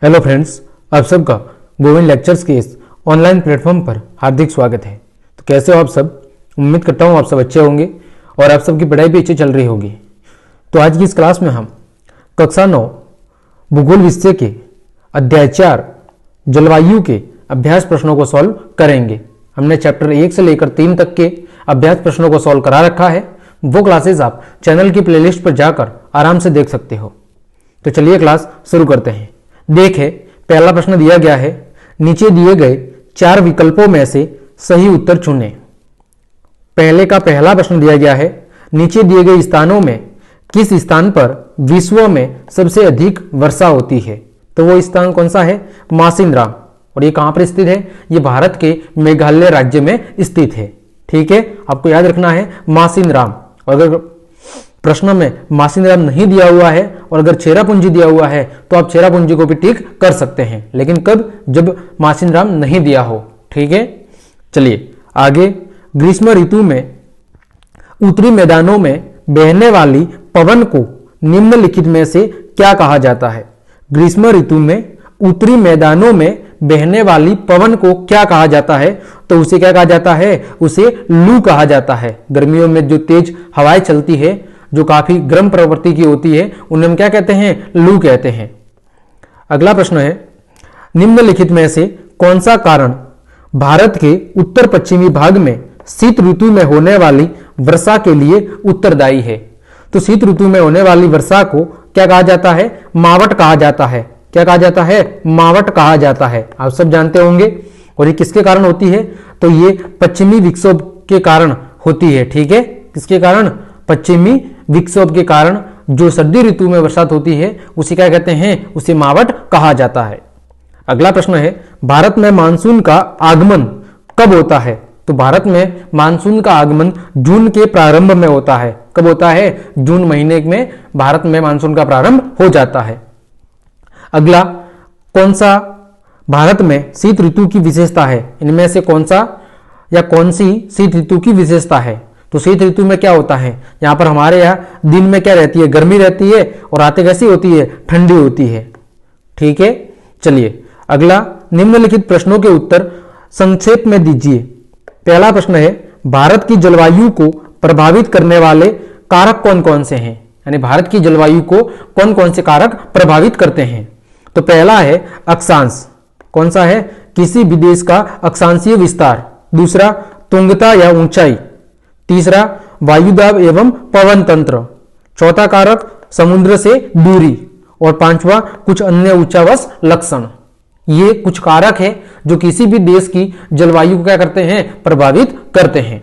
Hello friends, आप सबका Govind lectures के इस ऑनलाइन प्लेटफॉर्म पर हार्दिक स्वागत है। तो कैसे हो आप सब? उम्मीद करता हूँ आप सब अच्छे होंगे और आप सबकी पढ़ाई भी अच्छी चल रही होगी। तो आज की इस क्लास में हम कक्षा 9 भूगोल विषय के अध्याय 4 जलवायु के अभ्यास प्रश्नों को सॉल्व करेंगे। हमने चैप्टर 1 से लेकर 3 तक के अभ्यास प्रश्नों को सॉल्व करा रखा है। वो क्लासेस आप चैनल की प्लेलिस्ट पर जाकर आराम से देख सकते हो। तो चलिए क्लास शुरू करते हैं। देखें, पहला प्रश्न दिया गया है, नीचे दिए गए 4 विकल्पों में से सही उत्तर चुनें। पहले का पहला प्रश्न दिया गया है, नीचे दिए गए स्थानों में किस स्थान पर विश्व में सबसे अधिक वर्षा होती है? तो वो स्थान कौन सा है? मासिनराम। और ये कहां पर स्थित है? ये भारत के मेघालय राज्य में स्थित है। ठीक है, आपको याद रखना है मासिनराम। और अगर प्रश्न में मासिनराम नहीं दिया हुआ है और अगर चेरापूंजी दिया हुआ है तो आप चेरापूंजी को भी टिक कर सकते हैं, लेकिन कब? जब मासिनराम नहीं दिया हो। ठीक है, चलिए आगे। ग्रीष्म ऋतु में उत्तरी मैदानों में बहने वाली पवन को निम्नलिखित में से क्या कहा जाता है? ग्रीष्म ऋतु में उत्तरी मैदानों में बहने वाली पवन को क्या कहा जाता है? तो उसे क्या कहा जाता है? उसे लू कहा जाता है। गर्मियों में जो तेज हवाएं चलती है, जो काफी गर्म प्रवृत्ति की होती है, उन्हें हम क्या कहते हैं? लू कहते हैं। अगला प्रश्न है, निम्नलिखित में से कौन सा कारण भारत के उत्तर पश्चिमी भाग में शीत ऋतु में होने वाली वर्षा के लिए उत्तरदायी है? तो शीत ऋतु में होने वाली वर्षा को क्या कहा जाता है? मावट कहा जाता है। क्या कहा जाता है? मावट कहा जाता है। आप सब जानते होंगे। और ये किसके कारण होती है? तो ये पश्चिमी विक्षोभ के कारण होती है। ठीक है, किसके कारण? पश्चिमी विक्षोभ के कारण जो सर्दी ऋतु में बरसात होती है उसे क्या कहते हैं? उसे मावट कहा जाता है। अगला प्रश्न है, भारत में मानसून का आगमन कब होता है? तो भारत में मानसून का आगमन जून के प्रारंभ में होता है। कब होता है? जून महीने में भारत में मानसून का प्रारंभ हो जाता है। अगला, कौन सा भारत में शीत ऋतु की विशेषता है? इनमें से कौन सा या कौन सी शीत ऋतु की विशेषता है? तो शीत ऋतु में क्या होता है? यहाँ पर हमारे यहाँ दिन में क्या रहती है? गर्मी रहती है और रातें कैसी होती है? ठंडी होती है। ठीक है, चलिए अगला, निम्नलिखित प्रश्नों के उत्तर संक्षेप में दीजिए। पहला प्रश्न है, भारत की जलवायु को प्रभावित करने वाले कारक कौन कौन से हैं? यानी भारत की जलवायु को कौन कौन से कारक प्रभावित करते हैं? तो पहला है अक्षांश। कौन सा है? किसी भी देश का अक्षांशीय विस्तार। दूसरा, तुंगता या ऊंचाई। तीसरा, वायुदाब एवं पवन तंत्र। चौथा कारक, समुद्र से दूरी। और पांचवा, कुछ अन्य उच्चावच लक्षण। ये कुछ कारक है जो किसी भी देश की जलवायु को क्या करते हैं? प्रभावित करते हैं।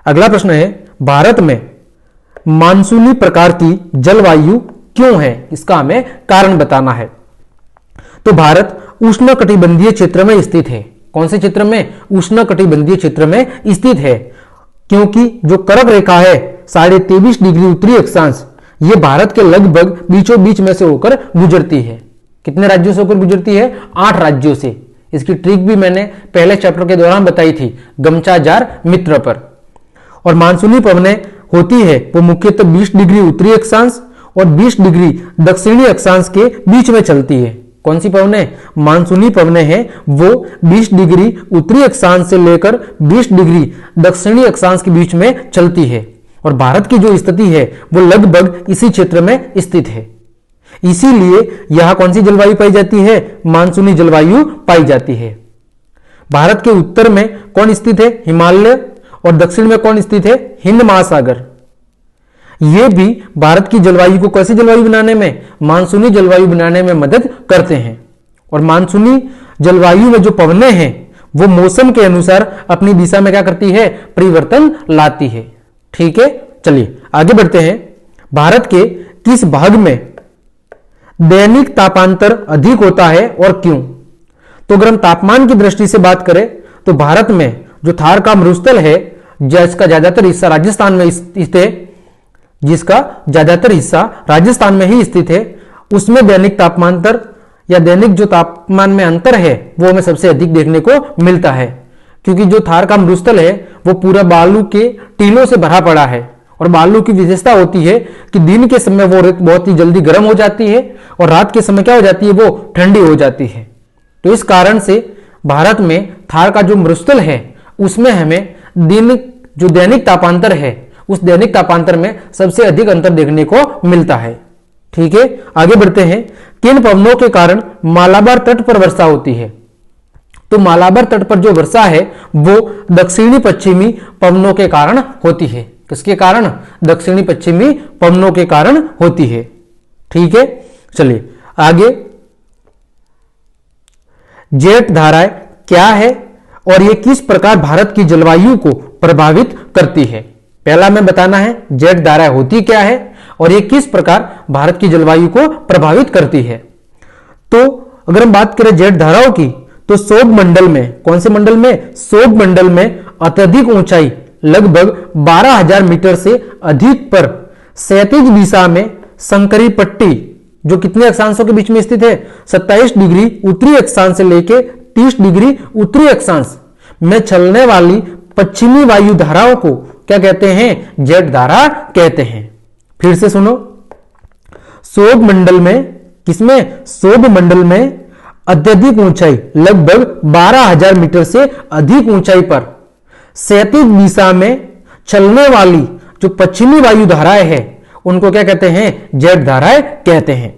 अगला प्रश्न है, भारत में मानसूनी प्रकार की जलवायु क्यों है? इसका हमें कारण बताना है। तो भारत उष्णकटिबंधीय क्षेत्र में स्थित है। कौन से क्षेत्र में? उष्णकटिबंधीय क्षेत्र में स्थित है, क्योंकि जो कर्क रेखा है 23.5 डिग्री उत्तरी अक्षांश, ये भारत के लगभग बीचों बीच में से होकर गुजरती है। कितने राज्यों से होकर गुजरती है? 8 राज्यों से। इसकी ट्रिक भी मैंने पहले चैप्टर के दौरान बताई थी, गमचा जार मित्र पर। और मानसूनी पवनें होती है वो मुख्यतः 20 डिग्री उत्तरी अक्षांश और 20 डिग्री दक्षिणी अक्षांश के बीच में चलती है। कौन सी पवनें? मानसूनी पवनें हैं वो 20 डिग्री उत्तरी अक्षांश से लेकर 20 डिग्री दक्षिणी अक्षांश के बीच में चलती है। और भारत की जो स्थिति है वो लगभग इसी क्षेत्र में स्थित है। इसीलिए यहां कौन सी जलवायु पाई जाती है? मानसूनी जलवायु पाई जाती है। भारत के उत्तर में कौन स्थित है? हिमालय। और दक्षिण में कौन स्थित है? हिंद महासागर। ये भी भारत की जलवायु को कैसी जलवायु बनाने में? मानसूनी जलवायु बनाने में मदद करते हैं। और मानसूनी जलवायु में जो पवनें हैं वो मौसम के अनुसार अपनी दिशा में क्या करती है? परिवर्तन लाती है। ठीक है, चलिए आगे बढ़ते हैं। भारत के किस भाग में दैनिक तापांतर अधिक होता है और क्यों? तो अगर हम तापमान की दृष्टि से बात करें तो भारत में जो थार का मरुस्थल है, जिसका ज्यादातर हिस्सा राजस्थान में स्थित है, जिसका ज्यादातर हिस्सा राजस्थान में ही स्थित है, उसमें दैनिक तापमांतर या दैनिक जो तापमान में अंतर है वो हमें सबसे अधिक देखने को मिलता है। क्योंकि जो थार का मरुस्थल है वो पूरा बालू के टीलों से भरा पड़ा है और बालू की विशेषता होती है कि दिन के समय वो रेत बहुत ही जल्दी गर्म हो जाती है और रात के समय क्या हो जाती है, वो ठंडी हो जाती है। तो इस कारण से भारत में थार का जो मरुस्थल है उसमें हमें जो दैनिक तापांतर है उस दैनिक तापांतर में सबसे अधिक अंतर देखने को मिलता है। ठीक है, आगे बढ़ते हैं। किन पवनों के कारण मालाबार तट पर वर्षा होती है? तो मालाबार तट पर जो वर्षा है वो दक्षिणी पश्चिमी पवनों के कारण होती है। किसके कारण? दक्षिणी पश्चिमी पवनों के कारण होती है। ठीक है, चलिए आगे। जेट धाराएं क्या है और ये किस प्रकार भारत की जलवायु को प्रभावित करती है? पहला में बताना है जेट धाराएं होती क्या है और ये किस प्रकार भारत की जलवायु को प्रभावित करती है। तो अगर हम बात करें जेट धाराओं की, तो सौभ मंडल में, कौन से मंडल में? सौभ मंडल में अत्यधिक ऊंचाई लगभग 12,000 मीटर से अधिक पर क्षैतिज दिशा में संकरी पट्टी, जो कितने अक्षांशों के बीच में स्थित है? 27 डिग्री उत्तरी अक्षांश से लेके 30 डिग्री उत्तरी अक्षांश में चलने वाली पश्चिमी वायु धाराओं को क्या कहते हैं? जेट धारा कहते हैं। फिर से सुनो, सौभ मंडल में, किसमें? सौभ मंडल में अत्यधिक ऊंचाई लगभग 12,000 मीटर से अधिक ऊंचाई पर क्षैतिज दिशा में चलने वाली जो पश्चिमी वायु धाराएं हैं उनको क्या कहते हैं? जेट धाराएं कहते हैं।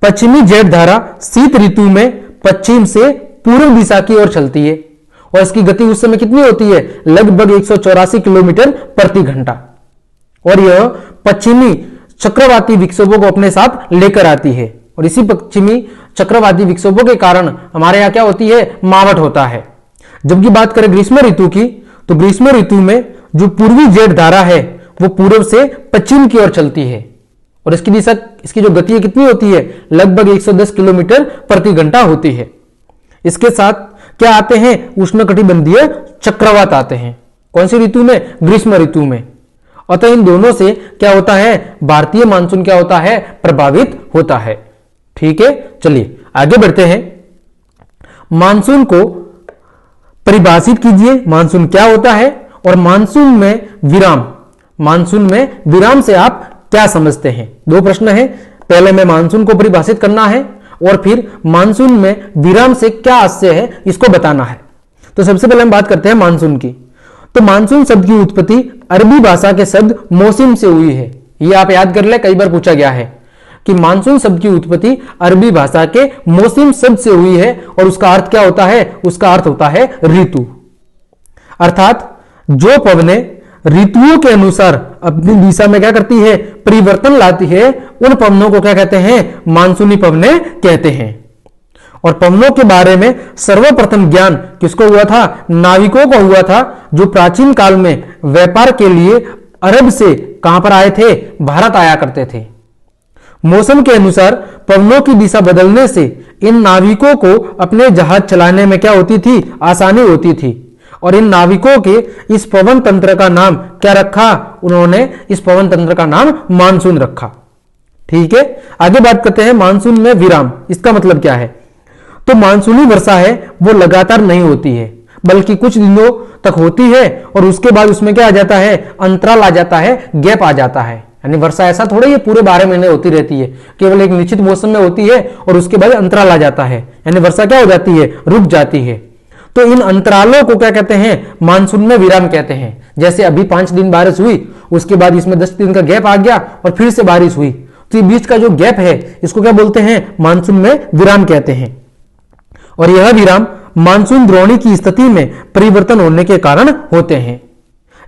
पश्चिमी जेट धारा शीत ऋतु में पश्चिम से पूर्व दिशा की ओर चलती है और इसकी गति उस समय कितनी होती है? लगभग 184 किलोमीटर प्रति घंटा। और यह पश्चिमी चक्रवाती विक्षोभों को अपने साथ लेकर आती है और इसी पश्चिमी चक्रवाती विक्षोभों के कारण हमारे यहां क्या होती है? मावठ होता है। जबकि बात करें ग्रीष्म ऋतु की, तो ग्रीष्म ऋतु में जो पूर्वी जेट धारा है वो पूर्व से पश्चिम की ओर चलती है और इसकी दिशा, इसकी जो गति कितनी होती है? लगभग 110 किलोमीटर प्रति घंटा होती है। इसके साथ क्या आते हैं? उष्णकटिबंधीय चक्रवात आते हैं। कौन सी ऋतु में? ग्रीष्म ऋतु में। अतः इन दोनों से क्या होता है? भारतीय मानसून क्या होता है? प्रभावित होता है। ठीक है, चलिए आगे बढ़ते हैं। मानसून को परिभाषित कीजिए, मानसून क्या होता है और मानसून में विराम, मानसून में विराम से आप क्या समझते हैं? दो प्रश्न है, पहले में मानसून को परिभाषित करना है और फिर मानसून में विराम से क्या आशय है इसको बताना है। तो सबसे पहले हम बात करते हैं मानसून की। तो मानसून शब्द की उत्पत्ति अरबी भाषा के शब्द मौसम से हुई है। ये आप याद कर ले, कई बार पूछा गया है कि मानसून शब्द की उत्पत्ति अरबी भाषा के मौसम शब्द से हुई है और उसका अर्थ क्या होता है? उसका अर्थ होता है ऋतु। अर्थात जो पवनें ऋतुओं के अनुसार अपनी दिशा में क्या करती है? परिवर्तन लाती है, उन पवनों को क्या कहते हैं? मानसूनी पवनें कहते हैं। और पवनों के बारे में सर्वप्रथम ज्ञान किसको हुआ था? नाविकों को हुआ था, जो प्राचीन काल में व्यापार के लिए अरब से कहां पर आए थे? भारत आया करते थे। मौसम के अनुसार पवनों की दिशा बदलने से इन नाविकों को अपने जहाज चलाने में क्या होती थी? आसानी होती थी और इन नाविकों के इस पवन तंत्र का नाम क्या रखा? उन्होंने इस पवन तंत्र का नाम मानसून रखा। ठीक है, आगे बात करते हैं मानसून में विराम। इसका मतलब क्या है? तो मानसूनी वर्षा है वो लगातार नहीं होती है, बल्कि कुछ दिनों तक होती है और उसके बाद उसमें क्या आ जाता है? अंतराल आ जाता है, गैप आ जाता है। यानी वर्षा ऐसा थोड़ा ही पूरे 12 महीने होती रहती है, केवल एक निश्चित मौसम में होती है और उसके बाद अंतराल आ जाता है, यानी वर्षा क्या हो जाती है? रुक जाती है। तो इन अंतरालों को क्या कहते हैं? मानसून में विराम कहते हैं। जैसे अभी 5 दिन बारिश हुई, उसके बाद इसमें 10 दिन का गैप आ गया और फिर से बारिश हुई, तो ये बीच का जो गैप है इसको क्या बोलते हैं? मानसून में विराम कहते हैं। और यह विराम मानसून द्रोणी की स्थिति में परिवर्तन होने के कारण होते हैं।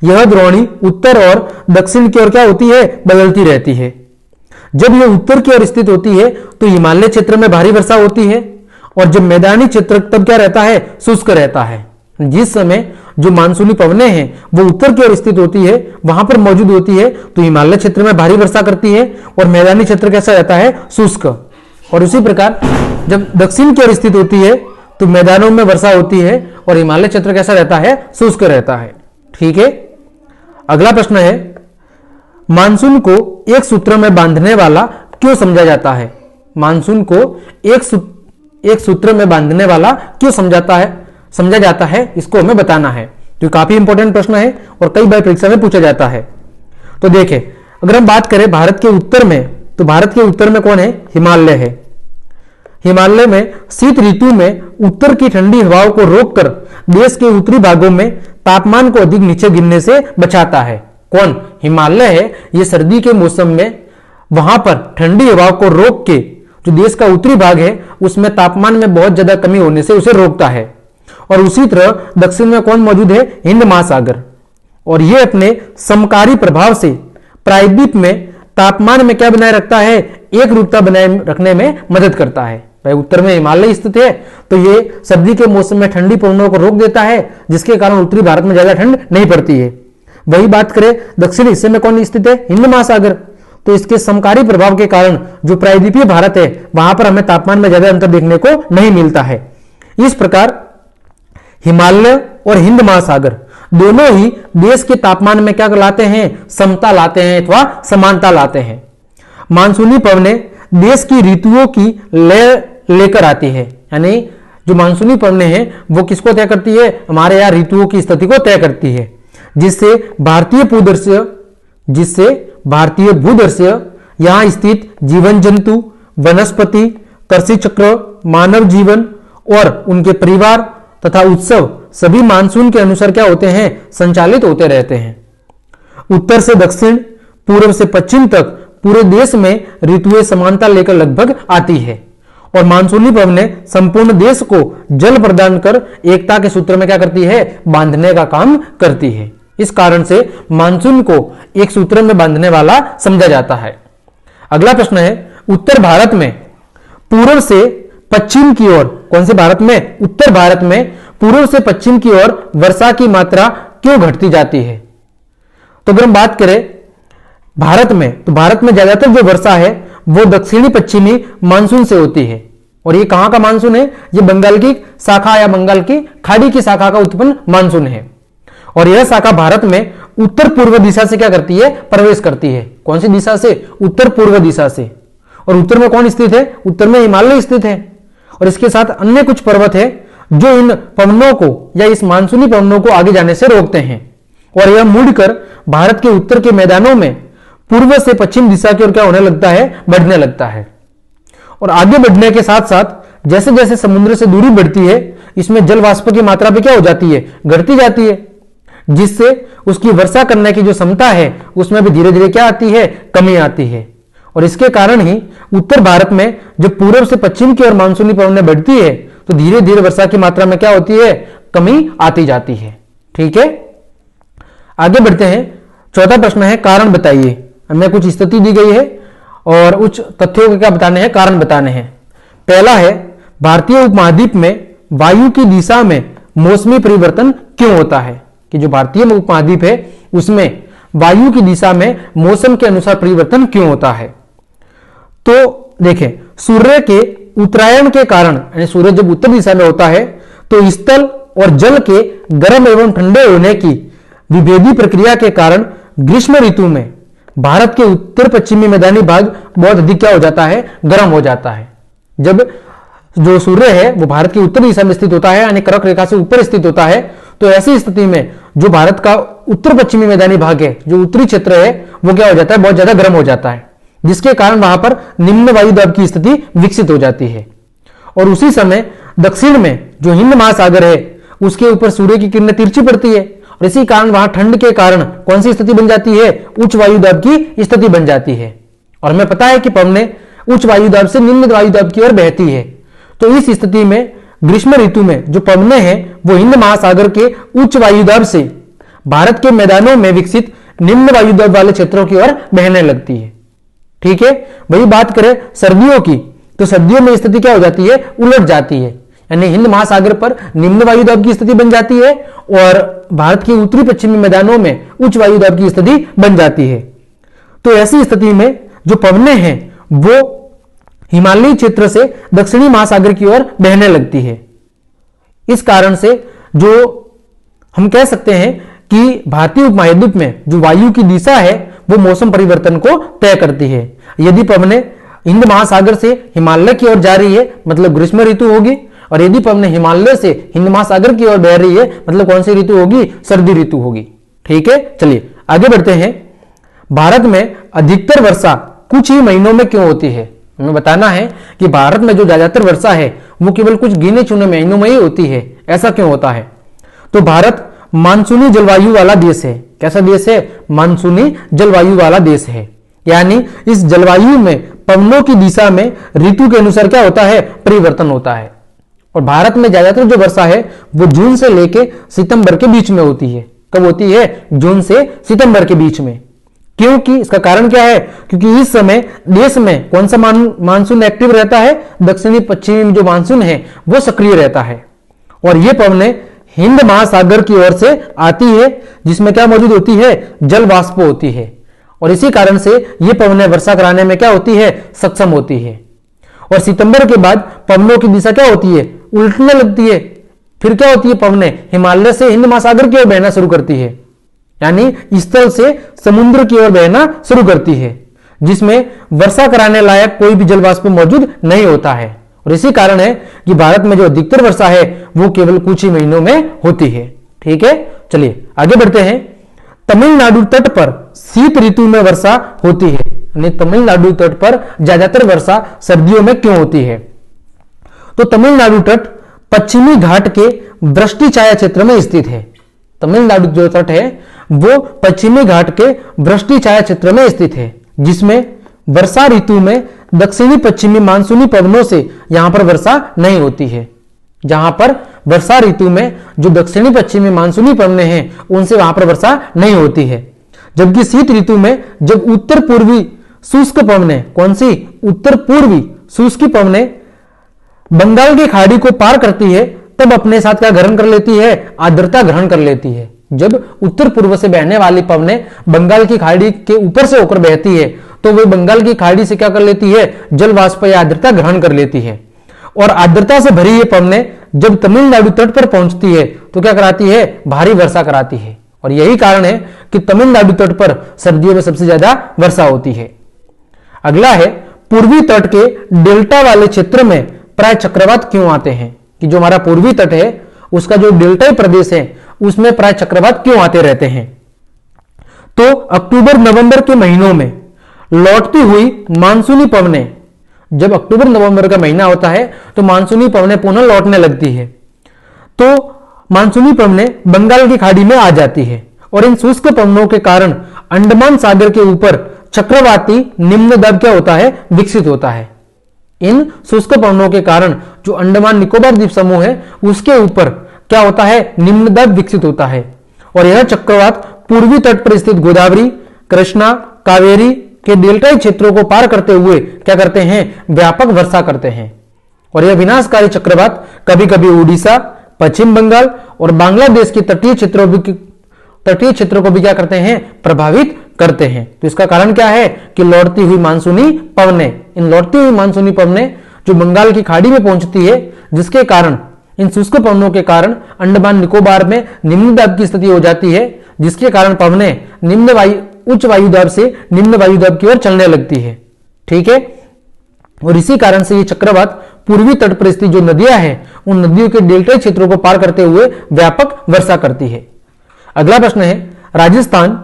यह द्रोणी उत्तर और दक्षिण की ओर क्या होती है? बदलती रहती है। जब यह उत्तर की ओर स्थित होती है तो हिमालय क्षेत्र में भारी वर्षा होती है और जब मैदानी क्षेत्र तब क्या रहता है? शुष्क रहता है। जिस समय जो मानसूनी पवनें हैं वो उत्तर की ओर स्थित होती है, वहां पर मौजूद होती है, तो हिमालय क्षेत्र में भारी वर्षा करती है और मैदानी क्षेत्र कैसा रहता है? शुष्क। और उसी प्रकार जब दक्षिण की ओर स्थित होती है तो मैदानों में वर्षा होती है और हिमालय क्षेत्र कैसा रहता है? शुष्क रहता है। ठीक है, अगला प्रश्न है, मानसून को एक सूत्र में बांधने वाला क्यों समझा जाता है? मानसून को एक सूत्र में बांधने वाला क्यों समझा जाता है, इसको हमें बताना है। तो काफी इंपॉर्टेंट प्रश्न है और कई बार परीक्षा में पूछा जाता है। तो देखें, अगर हम बात करें भारत के उत्तर में, तो भारत के उत्तर में कौन है? हिमालय है। हिमालय में शीत ऋतु में उत्तर की ठंडी हवाओं को रोककर देश के उत्तरी भागों में तापमान को अधिक नीचे गिरने से बचाता है। कौन? हिमालय है। ये सर्दी के मौसम में वहां पर ठंडी हवाओं को रोक के जो देश का उत्तरी भाग है उसमें तापमान में बहुत ज्यादा कमी होने से उसे रोकता है। और उसी तरह दक्षिण में कौन मौजूद है? हिंद महासागर। और यह अपने समकारी प्रभाव से प्रायद्वीप में तापमान में क्या बनाए रखता है? एक रूपता बनाए रखने में मदद करता है। भाई उत्तर में हिमालय स्थित है तो ये सर्दी के मौसम में ठंडी पवनों को रोक देता है, जिसके कारण उत्तरी भारत में ज्यादा ठंड नहीं पड़ती है। वही बात करें दक्षिणी हिस्से में कौन स्थित है? हिंद महासागर। तो इसके समकारी प्रभाव के कारण जो प्रायद्वीपीय भारत है वहां पर हमें तापमान में ज्यादा अंतर देखने को नहीं मिलता है। इस प्रकार हिमालय और हिंद महासागर दोनों ही देश के तापमान में क्या लाते हैं? समता लाते हैं अथवा समानता लाते हैं। मानसूनी पवनें देश की ऋतुओं की लय लेकर आती है, यानी जो मानसूनी पवनें हैं वो किसको तय करती है? हमारे यहाँ ऋतुओं की स्थिति को तय करती है, जिससे भारतीय भूदृश्य यहां स्थित जीवन जंतु, वनस्पति, कृषि चक्र, मानव जीवन और उनके परिवार तथा उत्सव सभी मानसून के अनुसार क्या होते हैं? संचालित होते रहते हैं। उत्तर से दक्षिण, पूर्व से पश्चिम तक पूरे देश में ऋतुएं समानता लेकर लगभग आती है और मानसूनी पवनें संपूर्ण देश को जल प्रदान कर एकता के सूत्र में क्या करती है? बांधने का काम करती है। इस कारण से मानसून को एक सूत्र में बांधने वाला समझा जाता है। अगला प्रश्न है, उत्तर भारत में पूर्व से पश्चिम की ओर, कौन से भारत में? उत्तर भारत में पूर्व से पश्चिम की ओर वर्षा की मात्रा क्यों घटती जाती है? तो अगर हम बात करें भारत में, तो भारत में ज्यादातर जो वर्षा है वो दक्षिणी पश्चिमी मानसून से होती है। और ये कहां का मानसून है? ये बंगाल की शाखा या बंगाल की खाड़ी की शाखा का उत्पन्न मानसून है। और यह शाखा भारत में उत्तर पूर्व दिशा से क्या करती है? प्रवेश करती है। कौन सी दिशा से? उत्तर पूर्व दिशा से। और उत्तर में कौन स्थित है? उत्तर में हिमालय स्थित है। और इसके साथ अन्य कुछ पर्वत है जो इन पवनों को या इस मानसूनी पवनों को आगे जाने से रोकते हैं। और यह मुड़कर भारत के उत्तर के मैदानों में पूर्व से पश्चिम दिशा की ओर क्या होने लगता है? बढ़ने लगता है। और आगे बढ़ने के साथ साथ जैसे जैसे समुद्र से दूरी बढ़ती है इसमें जल वाष्प की मात्रा भी क्या हो जाती है? घटती जाती है, जिससे उसकी वर्षा करने की जो क्षमता है उसमें भी धीरे धीरे क्या आती है? कमी आती है। और इसके कारण ही उत्तर भारत में जब पूर्व से पश्चिम की ओर मानसूनी पवनें बढ़ती है तो धीरे धीरे वर्षा की मात्रा में क्या होती है? कमी आती जाती है। ठीक है, आगे बढ़ते हैं। चौथा प्रश्न है, कारण बताइए। हमें कुछ स्थिति दी गई है और उच्च तथ्यों के क्या बताने हैं? कारण बताने हैं। पहला है, भारतीय उपमहाद्वीप में वायु की दिशा में मौसमी परिवर्तन क्यों होता है? कि जो भारतीय उपमहाद्वीप है उसमें वायु की दिशा में मौसम के अनुसार परिवर्तन क्यों होता है? तो देखें, सूर्य के उत्तरायण के कारण, यानी सूर्य जब उत्तर दिशा में होता है तो स्थल और जल के गर्म एवं ठंडे होने की विभेदी प्रक्रिया के कारण ग्रीष्म ऋतु में भारत के उत्तर पश्चिमी मैदानी भाग बहुत अधिक क्या हो जाता है? गर्म हो जाता है। जब जो सूर्य है वो भारत की उत्तर दिशा में स्थित होता है, यानी कर्क रेखा से ऊपर स्थित होता है, तो ऐसी स्थिति में जो भारत का उत्तर पश्चिमी मैदानी भाग है, जो उत्तरी क्षेत्र है, वो क्या हो जाता है? बहुत ज्यादा गर्म हो जाता है, जिसके कारण वहां पर निम्न वायु दाब की स्थिति विकसित हो जाती है। और उसी समय दक्षिण में जो हिंद महासागर है उसके ऊपर सूर्य की किरणें तिरछी पड़ती है और इसी कारण वहां ठंड के कारण कौन सी स्थिति बन जाती है? उच्च वायु दाब की स्थिति बन जाती है। और हमें पता है कि पवनें उच्च वायु दाब से निम्न वायु दाब की ओर बहती है। तो इस स्थिति में ग्रीष्म ऋतु में जो पवनें हैं वो हिंद महासागर के उच्च वायु दाब से भारत के मैदानों में विकसित निम्न वायु दाब वाले क्षेत्रों की ओर बहने लगती है। ठीक है, वही बात करें सर्दियों की, तो सर्दियों में स्थिति क्या हो जाती है? उलट जाती है, यानी हिंद महासागर पर निम्न वायु दाब की स्थिति बन जाती है और भारत के उत्तरी पश्चिमी मैदानों में उच्च वायु दाब की स्थिति बन जाती है। तो ऐसी स्थिति में जो पवनें हैं वो हिमालयी क्षेत्र से दक्षिणी महासागर की ओर बहने लगती है। इस कारण से जो हम कह सकते हैं कि भारतीय उपमहाद्वीप में जो वायु की दिशा है वो मौसम परिवर्तन को तय करती है। यदि पवनें हिंद महासागर से हिमालय की ओर जा रही है मतलब ग्रीष्म ऋतु होगी, और यदि पवनें हिमालय से हिंद महासागर की ओर बह रही है मतलब कौन सी ऋतु होगी? सर्दी ऋतु होगी। ठीक है, चलिए आगे बढ़ते हैं। भारत में अधिकतर वर्षा कुछ ही महीनों में क्यों होती है? हमें बताना है कि भारत में जो ज्यादातर वर्षा है वो केवल कुछ गिने चुने महीनों में ही होती है। ऐसा क्यों होता है? तो भारत मानसूनी जलवायु वाला देश है। कैसा देश है? मानसूनी जलवायु वाला देश है। यानी इस जलवायु में पवनों की दिशा में ऋतु के अनुसार क्या होता है? परिवर्तन होता है। और भारत में ज्यादातर जो वर्षा है वो जून से लेके सितंबर के बीच में होती है। कब होती है? जून से सितंबर के बीच में। क्योंकि इसका कारण क्या है? क्योंकि इस समय देश में कौन सा मानसून एक्टिव रहता है? दक्षिणी पश्चिमी जो मानसून है वो सक्रिय रहता है और ये पवनें हिंद महासागर की ओर से आती है, जिसमें क्या मौजूद होती है? जल वाष्प होती है और इसी कारण से ये पवनें वर्षा कराने में क्या होती है? सक्षम होती है। और सितंबर के बाद पवनों की दिशा क्या होती है? उल्टने लगती है। फिर क्या होती है? पवनें हिमालय से हिंद महासागर की ओर बहना शुरू करती है, यानी स्थल से समुद्र की ओर बहना शुरू करती है, जिसमें वर्षा कराने लायक कोई भी जलवाष्प मौजूद नहीं होता है। और इसी कारण है कि भारत में जो अधिकतर वर्षा है वो केवल कुछ ही महीनों में होती है। ठीक है, चलिए आगे बढ़ते हैं। तमिलनाडु तट पर शीत ऋतु में वर्षा होती है, यानी तमिलनाडु तट पर ज्यादातर वर्षा सर्दियों में क्यों होती है? तो तमिलनाडु तट पश्चिमी घाट के वृष्टि छाया क्षेत्र में स्थित है। तमिलनाडु जो तट है वो पश्चिमी घाट के वृष्टि छाया क्षेत्र में स्थित है, जिसमें वर्षा ऋतु में दक्षिणी पश्चिमी मानसूनी पवनों से यहां पर वर्षा नहीं होती है। जहां पर वर्षा ऋतु में जो दक्षिणी पश्चिमी मानसूनी पवनें हैं उनसे वहां पर वर्षा नहीं होती है। जबकि शीत ऋतु में जब उत्तर पूर्वी शुष्क पवनें, कौन सी? उत्तर पूर्वी शुष्क पवनें बंगाल की खाड़ी को पार करती है तब अपने साथ क्या ग्रहण कर लेती है? आर्द्रता ग्रहण कर लेती है। जब उत्तर पूर्व से बहने वाली पवनें बंगाल की खाड़ी के ऊपर से होकर बहती है तो वे बंगाल की खाड़ी से क्या कर लेती है? जल वाष्प या आर्द्रता ग्रहण कर लेती है और आर्द्रता से भरी ये पवनें जब तमिलनाडु तट पर पहुंचती है तो क्या कराती है? भारी वर्षा कराती है। और यही कारण है कि तमिलनाडु तट पर सर्दियों में सबसे ज्यादा वर्षा होती है। अगला है, पूर्वी तट के डेल्टा वाले क्षेत्र में प्राय चक्रवात क्यों आते हैं? कि जो हमारा पूर्वी तट है उसका जो डेल्टाई प्रदेश है उसमें प्राय चक्रवात क्यों आते रहते हैं? तो अक्टूबर नवंबर के महीनों में लौटती हुई मानसूनी पवनें, जब अक्टूबर नवंबर का महीना होता है तो मानसूनी पवनें पुनः लौटने लगती है, तो मानसूनी पवनें बंगाल की खाड़ी में आ जाती है और इन शुष्क पवनों के कारण अंडमान सागर के ऊपर चक्रवाती निम्न दबाव क्या होता है? विकसित होता है। इन शुष्क पवनों के कारण जो अंडमान निकोबार द्वीप समूह है उसके ऊपर क्या होता है? निम्न दबाव विकसित होता है और यह चक्रवात पूर्वी तट पर स्थित गोदावरी, कृष्णा, कावेरी के डेल्टाई क्षेत्रों को पार करते हुए क्या करते हैं? व्यापक वर्षा करते हैं। और यह विनाशकारी चक्रवात कभी कभी उड़ीसा, पश्चिम बंगाल और बांग्लादेश के तटीय क्षेत्रों को भी क्या करते हैं? प्रभावित करते हैं। तो इसका कारण क्या है? कि लौटती हुई मानसूनी पवनें, इन लौटती हुई मानसूनी पवनें जो बंगाल की खाड़ी में पहुंचती है, जिसके कारण इन शुष्क पवनों के कारण अंडमान निकोबार में निम्न दाब की स्थिति हो जाती है, जिसके कारण पवनें उच्च वायु दाब से निम्न वायु दाब की ओर चलने लगती है। ठीक है, और इसी कारण से ये चक्रवात पूर्वी तट पर स्थित जो नदियां हैं उन नदियों के डेल्टाई क्षेत्रों को पार करते हुए व्यापक वर्षा करती है। अगला प्रश्न है, राजस्थान,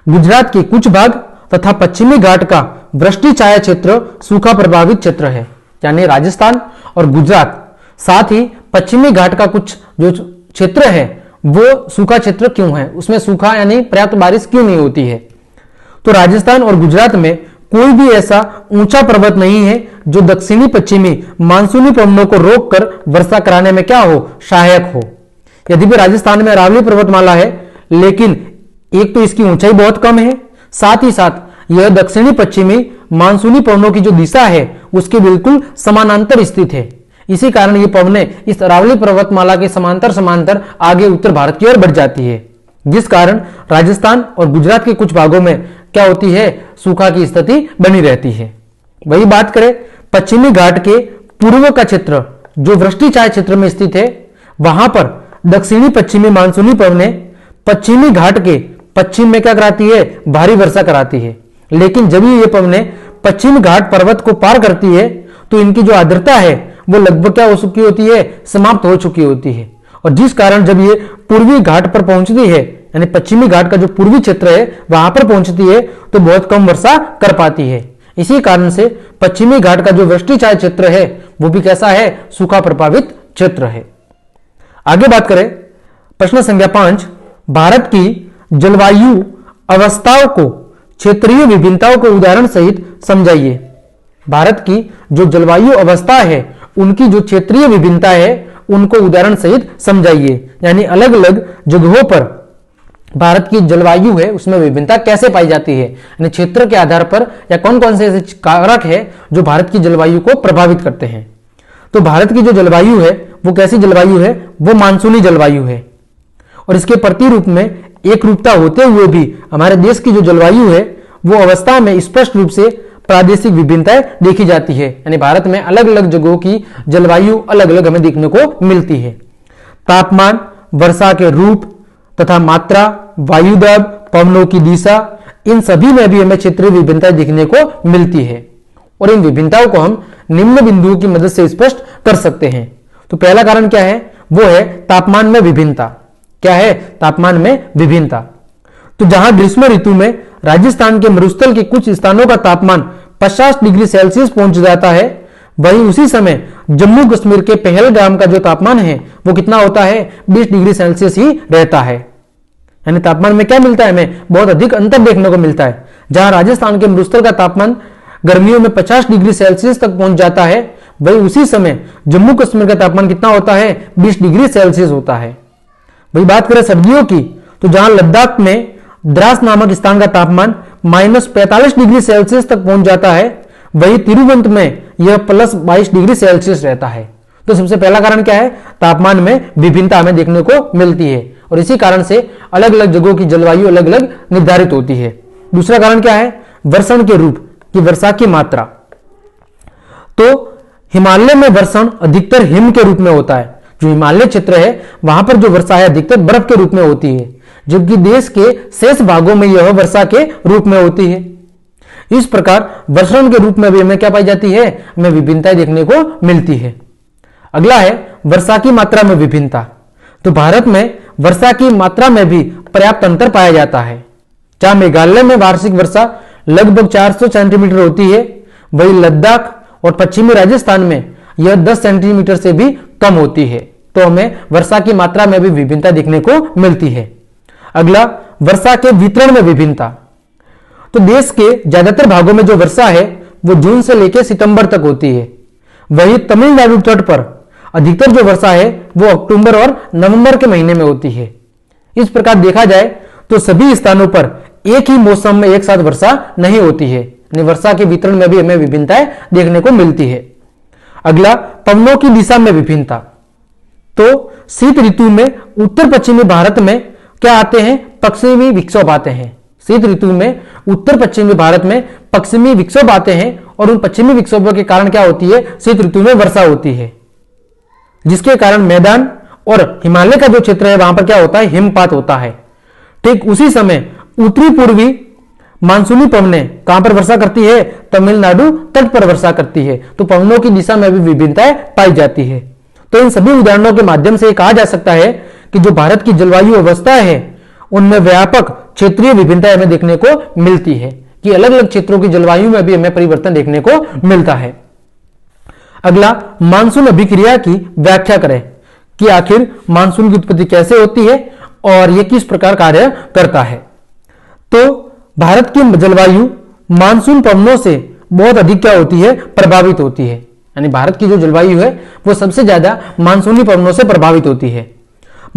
गुजरात के कुछ भाग तथा पश्चिमी घाट का वृष्टि छाया क्षेत्र सूखा प्रभावित क्षेत्र है। यानी राजस्थान और गुजरात साथ ही पश्चिमी घाट का कुछ जो क्षेत्र है वो सूखा क्षेत्र क्यों है? उसमें सूखा यानी पर्याप्त बारिश क्यों नहीं होती है? तो राजस्थान और गुजरात में कोई भी ऐसा ऊंचा पर्वत नहीं है जो दक्षिणी पश्चिमी मानसूनी पवनों को रोककर वर्षा कराने में क्या हो? सहायक हो। यदि भी राजस्थान में अरावली पर्वतमाला है, लेकिन एक तो इसकी ऊंचाई बहुत कम है, साथ ही साथ यह दक्षिणी पश्चिमी मानसूनी पवनों की जो दिशा है उसके बिल्कुल समानांतर स्थित है। इसी कारण ये पवनें इस अरावली पर्वतमाला के समांतर आगे उत्तर भारत की ओर बढ़ जाती है, जिस कारण राजस्थान और गुजरात के कुछ भागों में क्या होती है? सूखा की स्थिति बनी रहती है। वही बात करें पश्चिमी घाट के पूर्व का क्षेत्र जो वृष्टि छाया क्षेत्र में स्थित है, वहां पर दक्षिणी पश्चिमी मानसूनी पवनें पश्चिमी घाट के पश्चिम में क्या कराती है? भारी वर्षा कराती है। लेकिन जब ये पवनें पश्चिम घाट पर्वत को पार करती है तो इनकी जो आर्द्रता है वो लगभग क्या हो चुकी होती है? समाप्त हो चुकी होती है। और जिस कारण जब ये पूर्वी घाट पर पहुंचती है यानी पश्चिमी घाट का जो पूर्वी क्षेत्र है वहां पर पहुंचती है तो बहुत कम वर्षा कर पाती है। इसी कारण से पश्चिमी घाट का जो वृष्टिचाय क्षेत्र है वो भी कैसा है, सूखा प्रभावित क्षेत्र है। आगे बात करें प्रश्न संख्या 5, भारत की जलवायु अवस्थाओं को क्षेत्रीय विभिन्नताओं के उदाहरण सहित समझाइए। भारत की जो जलवायु अवस्था है उनकी जो क्षेत्रीय विभिन्नता है उनको उदाहरण सहित समझाइए, यानी अलग अलग जगहों पर भारत की जलवायु है उसमें विभिन्नता कैसे पाई जाती है, यानी क्षेत्र के आधार पर या कौन कौन से ऐसे कारक है जो भारत की जलवायु को प्रभावित करते हैं। तो भारत की जो जलवायु है वो कैसी जलवायु है, वो मानसूनी जलवायु है और इसके प्रतिरूप में एक रूपता होते हुए भी हमारे देश की जो जलवायु है वो अवस्था में स्पष्ट रूप से प्रादेशिक विभिन्नताएं देखी जाती है, यानी भारत में अलग अलग जगहों की जलवायु अलग अलग हमें देखने को मिलती है। तापमान, वर्षा के रूप तथा मात्रा, वायुदाब, पवनों की दिशा, इन सभी में भी हमें क्षेत्रीय विभिन्नताएं देखने को मिलती है और इन विभिन्नताओं को हम निम्न बिंदुओं की मदद से स्पष्ट कर सकते हैं। तो पहला कारण क्या है, वो है तापमान में विभिन्नता। क्या है, तापमान में विभिन्नता। तो जहां ग्रीष्म ऋतु में राजस्थान के मरुस्थल के कुछ स्थानों का तापमान 50 डिग्री सेल्सियस पहुंच जाता है, वहीं उसी समय जम्मू कश्मीर के पहलगाम का जो तापमान है वो कितना होता है, 20 डिग्री सेल्सियस ही रहता है। यानी तापमान में क्या मिलता है, हमें बहुत अधिक अंतर देखने को मिलता है। जहां राजस्थान के मरुस्थल का तापमान गर्मियों में 50 डिग्री सेल्सियस तक पहुंच जाता है, वहीं उसी समय जम्मू कश्मीर का तापमान कितना होता है, 20 डिग्री सेल्सियस होता है। वही बात करें सर्दियों की, तो जहां लद्दाख में द्रास नामक स्थान का तापमान -45 डिग्री सेल्सियस तक पहुंच जाता है, वही तिरुवंत में यह +22 डिग्री सेल्सियस रहता है। तो सबसे पहला कारण क्या है, तापमान में विभिन्नता हमें देखने को मिलती है और इसी कारण से अलग अलग जगहों की जलवायु अलग अलग निर्धारित होती है। दूसरा कारण क्या है, वर्षण के रूप की वर्षा की मात्रा। तो हिमालय में वर्षण अधिकतर हिम के रूप में होता है। जो हिमालय क्षेत्र है वहां पर जो वर्षा है अधिकतर बर्फ के रूप में होती है, जबकि देश के शेष भागों में यह वर्षा के रूप में होती है। इस प्रकार वर्षण के रूप में भी हमें क्या पाई जाती है, हमें विभिन्नताएं देखने को मिलती है। अगला है वर्षा की मात्रा में विभिन्नता। तो भारत में वर्षा की मात्रा में भी पर्याप्त अंतर पाया जाता है। जहां मेघालय में वार्षिक वर्षा लगभग 400 सेंटीमीटर होती है, वही लद्दाख और पश्चिमी राजस्थान में यह 10 सेंटीमीटर से भी कम होती है। तो हमें वर्षा की मात्रा में भी विभिन्नता देखने को मिलती है। अगला, वर्षा के वितरण में विभिन्नता। तो देश के ज्यादातर भागों में जो वर्षा है वो जून से लेकर सितंबर तक होती है, वही तमिलनाडु तट पर अधिकतर जो वर्षा है वो अक्टूबर और नवंबर के महीने में होती है। इस प्रकार देखा जाए तो सभी स्थानों पर एक ही मौसम में एक साथ वर्षा नहीं होती है, यानी वर्षा के वितरण में भी हमें विभिन्नताएं देखने को मिलती है। अगला, पवनों की दिशा में विभिन्नता। तो शीत ऋतु में उत्तर पश्चिमी भारत में क्या आते हैं, पश्चिमी विक्षोभ आते हैं। शीत ऋतु में उत्तर पश्चिमी भारत में पश्चिमी विक्षोभ आते हैं और उन पश्चिमी विक्षोभों के कारण क्या होती है, शीत ऋतु में वर्षा होती है, जिसके कारण मैदान और हिमालय का जो क्षेत्र है वहां पर क्या होता है, हिमपात होता है। ठीक उसी समय उत्तरी पूर्वी मानसूनी पवनें कहां पर वर्षा करती है, तमिलनाडु तट पर वर्षा करती है। तो पवनों की दिशा में भी विभिन्नताएं पाई जाती है। तो इन सभी उदाहरणों के माध्यम से कहा जा सकता है कि जो भारत की जलवायु अवस्था है उनमें व्यापक क्षेत्रीय विभिन्नताएं हमें देखने को मिलती है, कि अलग अलग क्षेत्रों की जलवायु में भी हमें परिवर्तन देखने को मिलता है। अगला, मानसून अभिक्रिया की व्याख्या करें कि आखिर मानसून की उत्पत्ति कैसे होती है और यह किस प्रकार कार्य करता है। तो भारत की जलवायु मानसून पवनों से बहुत अधिक क्या होती है, प्रभावित होती है। यानी भारत की जो जलवायु है वो सबसे ज्यादा मानसूनी पवनों से प्रभावित होती है।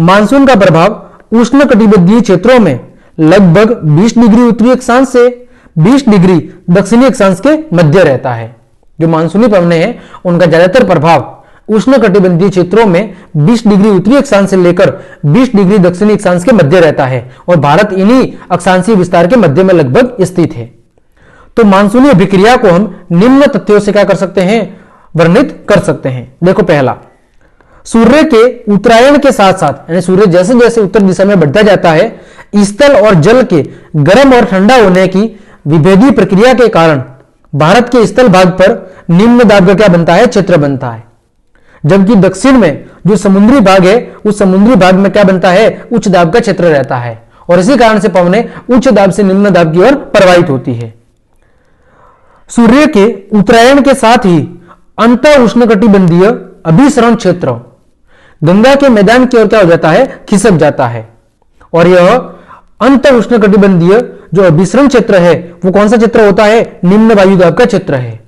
मानसून का प्रभाव उष्णकटिबंधीय क्षेत्रों में लगभग 20 डिग्री उत्तरी अक्षांश से 20 डिग्री दक्षिणी अक्षांश के मध्य रहता है। जो मानसूनी पवनें हैं उनका ज्यादातर प्रभाव उष्णकटिबंधीय क्षेत्रों में 20 डिग्री उत्तरी अक्षांश से लेकर 20 डिग्री दक्षिणी अक्षांश के मध्य रहता है और भारत इन्हीं अक्षांशीय विस्तार के मध्य में लगभग स्थित है। तो मानसूनी अभिक्रिया को हम निम्न तथ्यों से क्या कर सकते हैं, वर्णित कर सकते हैं। देखो, पहला, सूर्य के उत्तरायण के साथ साथ, यानी सूर्य जैसे जैसे उत्तर दिशा में बढ़ता जाता है, स्थल और जल के गर्म और ठंडा होने की विभेदीय प्रक्रिया के कारण भारत के स्थल भाग पर निम्न दाब का क्या बनता है, क्षेत्र बनता है। जबकि दक्षिण में जो समुद्री भाग है उस समुद्री भाग में क्या बनता है, उच्च दाब का क्षेत्र रहता है। और इसी कारण से पवनें उच्च दाब से निम्न दाब की ओर प्रवाहित होती है। सूर्य के उत्तरायण के साथ ही अंत उष्णकटिबंधीय अभिसरण क्षेत्र गंगा के मैदान की ओर क्या हो जाता है, खिसक जाता है। और यह अंत उष्णकटिबंधीय जो अभिसरण क्षेत्र है वो कौन सा क्षेत्र होता है, निम्न वायुदाब का क्षेत्र है।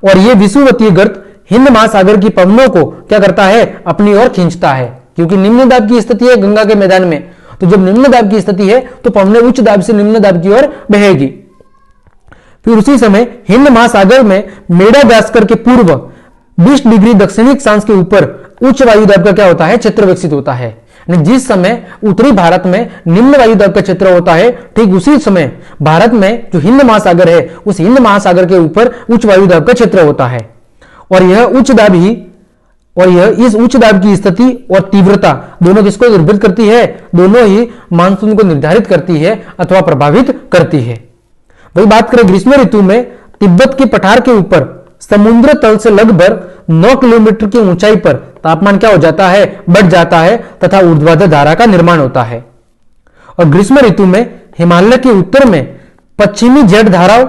और यह विषुवतीय गर्त हिंद महासागर की पवनों को क्या करता है, अपनी ओर खींचता है, क्योंकि निम्न दाब की स्थिति है गंगा के मैदान में। तो जब निम्न दाब की स्थिति है तो पवनें उच्च दाब से निम्न दाब की ओर बहेगी। फिर उसी समय हिंद महासागर में मेडागास्कर के पूर्व 20 डिग्री दक्षिणी अक्षांश के ऊपर उच्च वायुदाब का क्या होता है, क्षेत्र विकसित होता है। जिस समय उत्तरी भारत में निम्न वायुदाब का क्षेत्र होता है, ठीक उसी समय भारत में जो हिंद महासागर है उस हिंद महासागर के ऊपर उच्च वायुदाब का क्षेत्र होता है। और यह उच्च दाब ही इस उच्च दाब की स्थिति और तीव्रता दोनों किसको निर्भरित करती है, दोनों ही मानसून को निर्धारित करती है अथवा प्रभावित करती है। वही बात करें ग्रीष्म ऋतु में तिब्बत के पठार के ऊपर समुद्र तल से लगभग 9 किलोमीटर की ऊंचाई पर तापमान क्या हो जाता है, बढ़ जाता है तथा ऊर्ध्वाधर धारा का निर्माण होता है। और ग्रीष्म ऋतु में हिमालय के उत्तर में पश्चिमी जेट धाराओं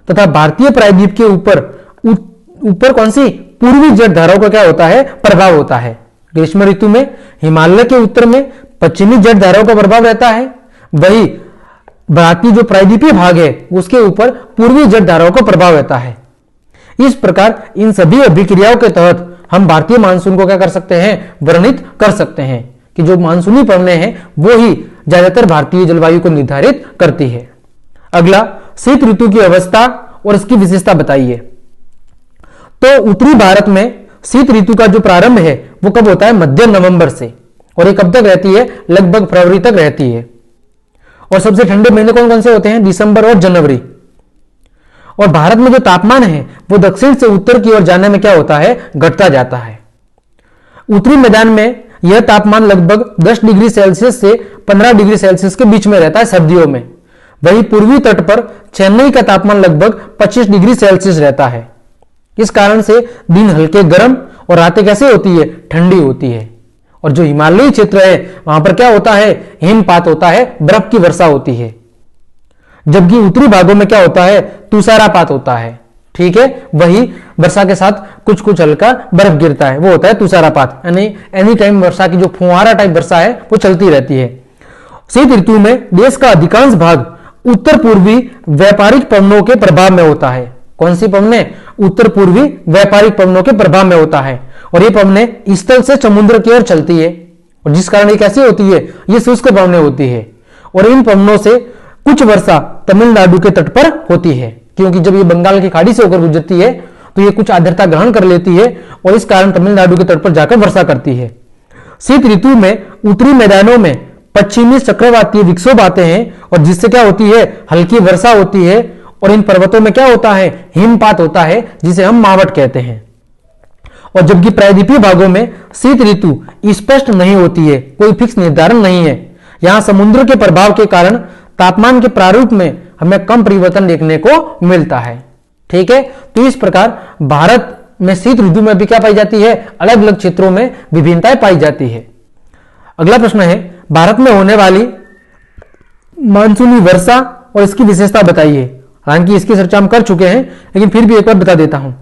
तथा भारतीय प्रायद्वीप के ऊपर कौन सी, पूर्वी जेट धाराओं का क्या होता है, प्रभाव होता है। ग्रीष्म ऋतु में हिमालय के उत्तर में पश्चिमी जेट धाराओं का प्रभाव रहता है, वही भारतीय जो प्रायद्वीपीय भाग है उसके ऊपर पूर्वी जेट धाराओं का प्रभाव रहता है। इस प्रकार इन सभी अभिक्रियाओं के तहत हम भारतीय मानसून को क्या कर सकते हैं, वर्णित कर सकते हैं कि जो मानसूनी पवनें हैं वो ही ज्यादातर भारतीय जलवायु को निर्धारित करती है। अगला, शीत ऋतु की अवस्था और इसकी विशेषता बताइए। तो उत्तरी भारत में शीत ऋतु का जो प्रारंभ है वो कब होता है, मध्य नवंबर से, और ये कब तक रहती है, लगभग फरवरी तक रहती है। और सबसे ठंडे महीने कौन कौन से होते हैं, दिसंबर और जनवरी। और भारत में जो तापमान है वो दक्षिण से उत्तर की ओर जाने में क्या होता है, घटता जाता है। उत्तरी मैदान में यह तापमान लगभग 10 डिग्री सेल्सियस से 15 डिग्री सेल्सियस के बीच में रहता है सर्दियों में। वही पूर्वी तट पर चेन्नई का तापमान लगभग 25 डिग्री सेल्सियस रहता है। इस कारण से दिन हल्के गर्म और रातें कैसे होती है, ठंडी होती है। और जो हिमालयी क्षेत्र है वहां पर क्या होता है, हिमपात होता है, बर्फ की वर्षा होती है। जबकि उत्तरी भागों में क्या होता है, तुषारपात होता है। ठीक है, वही वर्षा के साथ कुछ कुछ हल्का बर्फ गिरता है, वो होता है तुषारपात, यानी एनी टाइम वर्षा की जो फुहारा टाइप वर्षा है वो चलती रहती है। शीत ऋतु में देश का अधिकांश भाग उत्तर पूर्वी व्यापारिक पवनों के प्रभाव में होता है। कौन सी पवनें, उत्तर पूर्वी व्यापारिक पवनों के प्रभाव में होता है। और ये पवनें स्थल से समुद्र की ओर चलती है, और जिस कारण ये कैसी होती है, ये शुष्क पवनें होती है। और इन पवनों से कुछ वर्षा तमिलनाडु के तट पर होती है, क्योंकि जब ये बंगाल की खाड़ी से होकर गुजरती है तो ये कुछ आर्द्रता ग्रहण कर लेती है और इस कारण तमिलनाडु के तट पर जाकर वर्षा करती है। शीत ऋतु में उत्तरी मैदानों में पश्चिमी चक्रवातीय विक्षोभ आते हैं और जिससे क्या होती है, हल्की वर्षा होती है। और इन पर्वतों में क्या होता है, हिमपात होता है, जिसे हम मावट कहते हैं। और जबकि प्रायद्वीपीय भागों में शीत ऋतु स्पष्ट नहीं होती है, कोई फिक्स निर्धारण नहीं है। यहां समुद्र के प्रभाव के कारण तापमान के प्रारूप में हमें कम परिवर्तन देखने को मिलता है। ठीक है, तो इस प्रकार भारत में शीत ऋतु में भी क्या पाई जाती है, अलग अलग क्षेत्रों में विभिन्नताएं पाई जाती है। अगला प्रश्न है, भारत में होने वाली मानसूनी वर्षा और इसकी विशेषता बताइए। हालांकि इसकी चर्चा हम कर चुके हैं, लेकिन फिर भी एक बार बता देता हूं।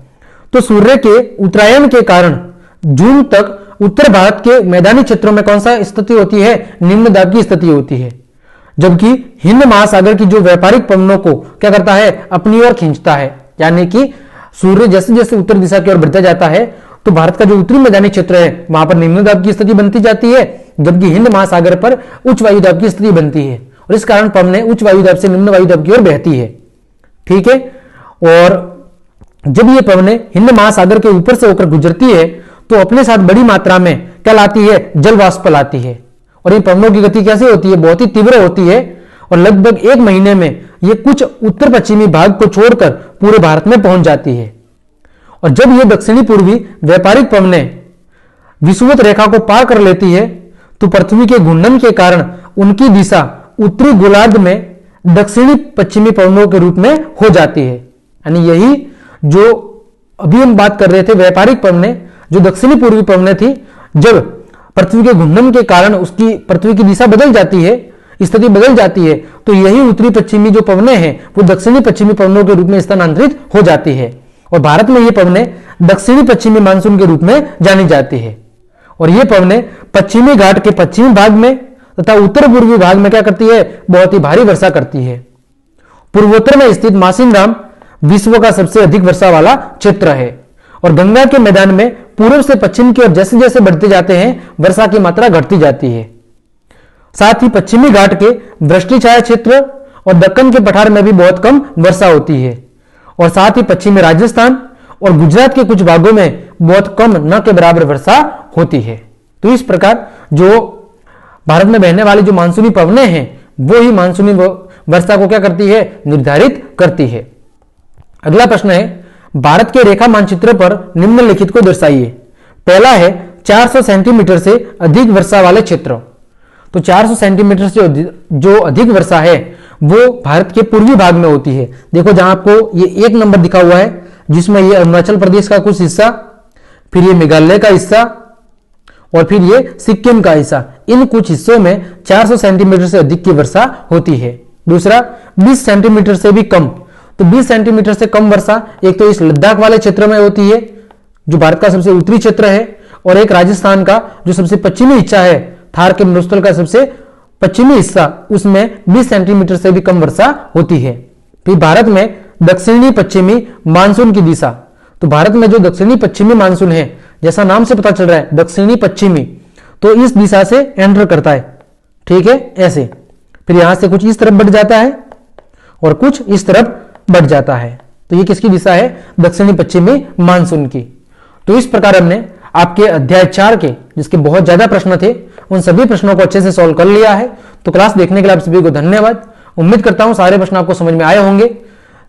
तो सूर्य के उत्तरायण के कारण जून तक उत्तर भारत के मैदानी क्षेत्रों में कौन सा स्थिति होती है, निम्न दाब की स्थिति होती है। जबकि हिंद महासागर की जो व्यापारिक पवनों को क्या करता है, अपनी ओर खींचता है। यानी कि सूर्य जैसे जैसे उत्तर दिशा की ओर बढ़ता जाता है तो भारत का जो उत्तरी मैदानी क्षेत्र है वहां पर निम्न दाब की स्थिति बनती जाती है, जबकि हिंद महासागर पर उच्च वायुदाब की स्थिति बनती है। और इस कारण पवनें उच्च वायुदाब से निम्न वायुदाब की ओर बहती है। ठीक है, और जब ये पवनें हिंद महासागर के ऊपर से होकर गुजरती है तो अपने साथ बड़ी मात्रा में क्या लाती है, जल वाष्प लाती है। और ये पवनों की गति कैसे होती है, बहुत ही तीव्र होती है। और लगभग 1 महीने में ये कुछ उत्तर पश्चिमी भाग को छोड़कर पूरे भारत में पहुंच जाती है। और जब ये दक्षिणी पूर्वी व्यापारिक पवनें विषुवत रेखा को पार कर लेती है तो पृथ्वी के घूर्णन के कारण उनकी दिशा उत्तरी गोलार्ध में दक्षिणी पश्चिमी पवनों के रूप में हो जाती है। यानी यही जो अभी हम बात कर रहे थे, व्यापारिक पवनें जो दक्षिणी पूर्वी पवनें थी, जब पृथ्वी के घूर्णन के कारण उसकी पृथ्वी की दिशा बदल जाती है, स्थिति बदल जाती है तो यही उत्तरी पश्चिमी जो पवनें हैं वो दक्षिणी पश्चिमी पवनों के रूप में स्थानांतरित हो जाती है और भारत में ये पवनें दक्षिणी पश्चिमी मानसून के रूप में जानी जाती है। और ये पवनें पश्चिमी घाट के पश्चिमी भाग में तथा उत्तर पूर्वी भाग में क्या करती है, बहुत ही भारी वर्षा करती है। पूर्वोत्तर में स्थित मासिनराम विश्व का सबसे अधिक वर्षा वाला क्षेत्र है और गंगा के मैदान में पूर्व से पश्चिम की ओर जैसे जैसे बढ़ते जाते हैं वर्षा की मात्रा घटती जाती है। साथ ही पश्चिमी घाट के वृष्टि छाया क्षेत्र और दक्कन के पठार में भी बहुत कम वर्षा होती है और साथ ही पश्चिमी राजस्थान और गुजरात के कुछ भागों में बहुत कम न के बराबर वर्षा होती है। तो इस प्रकार जो भारत में बहने वाली जो मानसूनी पवनें हैं वो ही मानसूनी वर्षा को क्या करती है, निर्धारित करती है। अगला प्रश्न है, भारत के रेखा मानचित्र पर निम्नलिखित को दर्शाइए। पहला है 400 सेंटीमीटर से अधिक वर्षा वाले क्षेत्र। तो 400 सेंटीमीटर से जो अधिक वर्षा है वो भारत के पूर्वी भाग में होती है। देखो जहां आपको ये 1 नंबर दिखा हुआ है जिसमें ये अरुणाचल प्रदेश का कुछ हिस्सा, फिर ये मेघालय का हिस्सा और फिर ये सिक्किम का हिस्सा, इन कुछ हिस्सों में 400 सेंटीमीटर से अधिक की वर्षा होती है। दूसरा 20 सेंटीमीटर से भी कम। तो 20 सेंटीमीटर से कम वर्षा एक तो इस लद्दाख वाले क्षेत्र में होती है जो भारत का सबसे उत्तरी क्षेत्र है और एक राजस्थान का जो सबसे पश्चिमी हिस्सा है, थार के मरुस्थल का सबसे पश्चिमी हिस्सा, उसमें 20 सेंटीमीटर से भी कम वर्षा होती है। फिर भारत में दक्षिणी पश्चिमी मानसून की दिशा। तो भारत में जो दक्षिणी पश्चिमी मानसून है, जैसा नाम से पता चल रहा है दक्षिणी पश्चिमी, तो इस दिशा से एंटर करता है, ठीक है, ऐसे। फिर यहां से कुछ इस तरफ बढ़ जाता है और कुछ इस तरफ बढ़ जाता है। तो ये किसकी दिशा है, दक्षिणी पश्चिमी मानसून की। तो इस प्रकार हमने आपके अध्याय 4 के जिसके बहुत ज्यादा प्रश्न थे उन सभी प्रश्नों को अच्छे से सॉल्व कर लिया है। तो क्लास देखने के लिए आप सभी को धन्यवाद। उम्मीद करता हूं सारे प्रश्न आपको समझ में आए होंगे।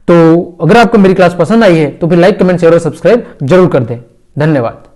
तो अगर आपको मेरी क्लास पसंद आई है तो फिर लाइक, कमेंट, शेयर और सब्सक्राइब जरूर कर दें। धन्यवाद।